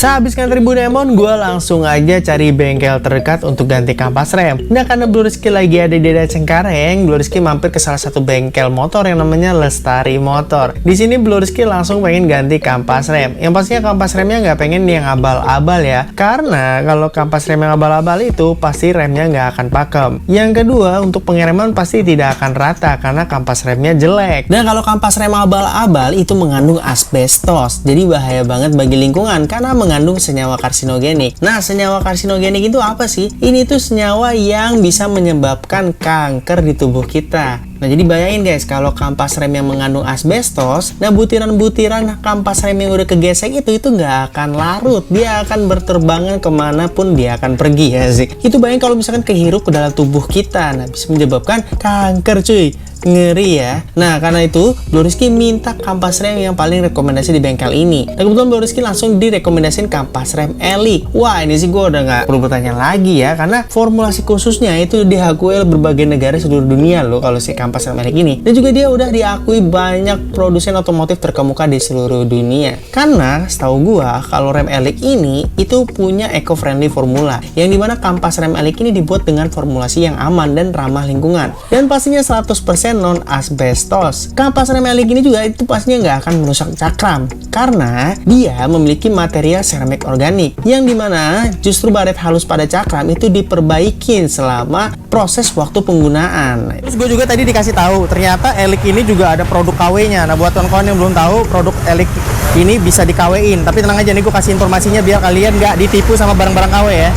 Sehabis ngantri Bunemon, gue langsung aja cari bengkel terdekat untuk ganti kampas rem. Nah, karena Blue Rizky lagi ada di daerah Cengkareng, Blue Rizky mampir ke salah satu bengkel motor yang namanya Lestari Motor. Di sini Blue Rizky langsung pengen ganti kampas rem. Yang pastinya kampas remnya nggak pengen yang abal-abal ya, karena kalau kampas rem yang abal-abal itu pasti remnya nggak akan pakem. Yang kedua, untuk pengereman pasti tidak akan rata karena kampas remnya jelek. Dan kalau kampas rem abal-abal itu mengandung asbestos, jadi bahaya banget bagi lingkungan karena mengandung senyawa karsinogenik. Nah, senyawa karsinogenik itu apa sih? Ini tuh senyawa yang bisa menyebabkan kanker di tubuh kita. Nah, jadi bayangin guys, kalau kampas rem yang mengandung asbestos, nah butiran-butiran kampas rem yang udah kegesek itu nggak akan larut. Dia akan berterbangan kemanapun dia akan pergi ya sih. Itu bayangin kalau misalkan kehirup ke dalam tubuh kita, nah bisa menyebabkan kanker cuy. Ngeri ya. Nah, karena itu Blue Rizky minta kampas rem yang paling rekomendasi di bengkel ini. Dan kebetulan Blue Rizky langsung direkomendasiin kampas rem Elix. Wah, ini sih gue udah nggak perlu bertanya lagi ya, karena formulasi khususnya itu diakui oleh berbagai negara seluruh dunia loh kalau si kampas rem Elix ini. Dan juga dia udah diakui banyak produsen otomotif terkemuka di seluruh dunia. Karena setahu gue kalau rem Elix ini itu punya eco-friendly formula, yang dimana kampas rem Elix ini dibuat dengan formulasi yang aman dan ramah lingkungan. Dan pastinya 100% non asbestos. Kampas rem Elix ini juga itu pastinya nggak akan merusak cakram karena dia memiliki material seramik organik, yang dimana justru baret halus pada cakram itu diperbaikin selama proses waktu penggunaan. Terus gue juga tadi dikasih tahu ternyata Elix ini juga ada produk KW-nya. Nah, buat kawan-kawan yang belum tahu, produk Elix ini bisa di KW-in, tapi tenang aja nih, gue kasih informasinya biar kalian nggak ditipu sama barang-barang KW ya.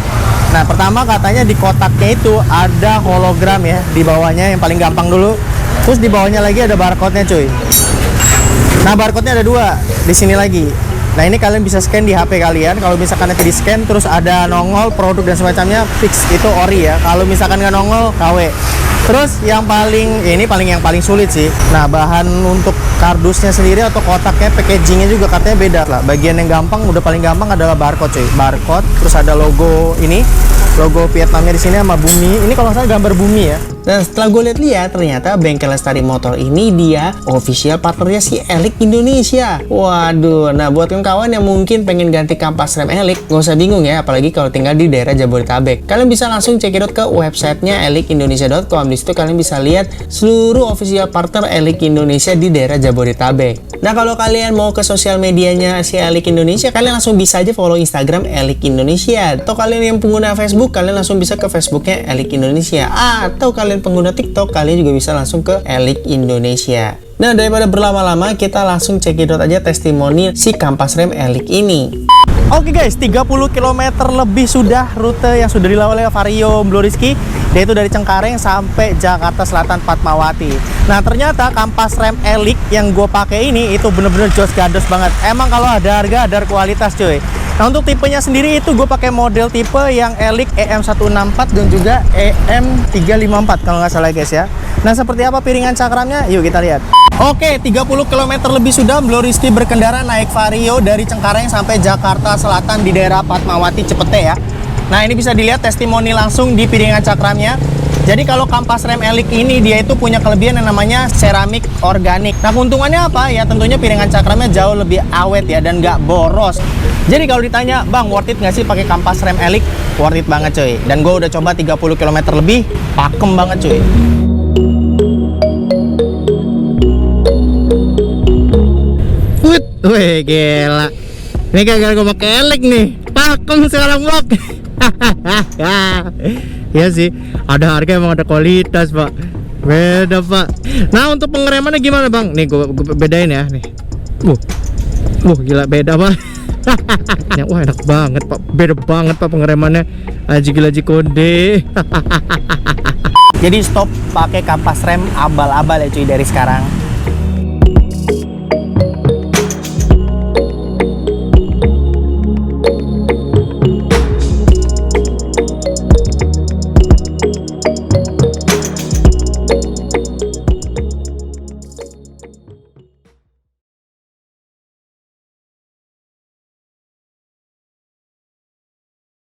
Nah, pertama katanya di kotaknya itu ada hologram ya di bawahnya, yang paling gampang dulu. Terus di bawahnya lagi ada barcode-nya cuy. Nah, barcode-nya ada dua di sini lagi. Nah, ini kalian bisa scan di HP kalian. Kalau misalkan nanti di scan terus ada nongol produk dan semacamnya, fix itu ori ya. Kalau misalkan nggak nongol, KW. Terus yang paling sulit sih. Nah, bahan untuk kardusnya sendiri atau kotaknya, packagingnya juga katanya beda lah. Bagian yang gampang, udah paling gampang adalah barcode cuy. Barcode, terus ada logo ini, logo Vietnamnya di sini sama bumi. Ini kalau nggak salah gambar bumi ya. Dan setelah gue lihat-lihat, ternyata bengkel Lestari Motor ini dia official partnernya si Elix Indonesia. Waduh, nah buat kawan yang mungkin pengen ganti kampas rem Elix, gak usah bingung ya, apalagi kalau tinggal di daerah Jabodetabek. Kalian bisa langsung check it out ke websitenya elixindonesia.com. Di situ kalian bisa lihat seluruh official partner Elix Indonesia di daerah Jabodetabek. Nah, kalau kalian mau ke sosial medianya si Elix Indonesia, kalian langsung bisa aja follow Instagram Elix Indonesia. Atau kalian yang pengguna Facebook, kalian langsung bisa ke Facebooknya Elix Indonesia. Atau kalian pengguna TikTok, kalian juga bisa langsung ke Elix Indonesia. Nah, daripada berlama-lama, kita langsung cekidot aja testimoni si kampas rem Elix ini. Oke guys, 30 km lebih sudah rute yang sudah dilalui oleh Vario Blue Rizky, yaitu dari Cengkareng sampai Jakarta Selatan Fatmawati. Nah, ternyata kampas rem Elix yang gue pakai ini itu bener-bener jos gados banget. Emang kalau ada harga, ada kualitas cuy. Nah, untuk tipenya sendiri itu gue pakai model tipe yang Elix EM164 dan juga EM354 kalau nggak salah guys ya. Nah, seperti apa piringan cakramnya? Yuk kita lihat. Oke, 30 km lebih sudah Blue Rizky berkendara naik Vario dari Cengkareng sampai Jakarta Selatan di daerah Fatmawati Cepete ya. Nah, ini bisa dilihat testimoni langsung di piringan cakramnya. Jadi kalau kampas rem Elix ini dia itu punya kelebihan yang namanya seramik organik. Nah, keuntungannya apa? Ya tentunya piringan cakramnya jauh lebih awet ya dan nggak boros. Jadi kalau ditanya, Bang, worth it nggak sih pakai kampas rem Elix? Worth it banget cuy. Dan gue udah coba 30 km lebih, pakem banget cuy. Wih, gila. Ini gara-gara gue pakai Elix nih, pakem sekarang vlog. Ya sih, ada harga emang ada kualitas pak, beda pak. Nah, untuk pengeremannya gimana bang? Nih gue bedain ya nih. Gila beda pak. Wah, enak banget pak, beda banget pak pengeremannya. Aji gila aji kode. Jadi stop pakai kampas rem abal-abal ya cuy dari sekarang.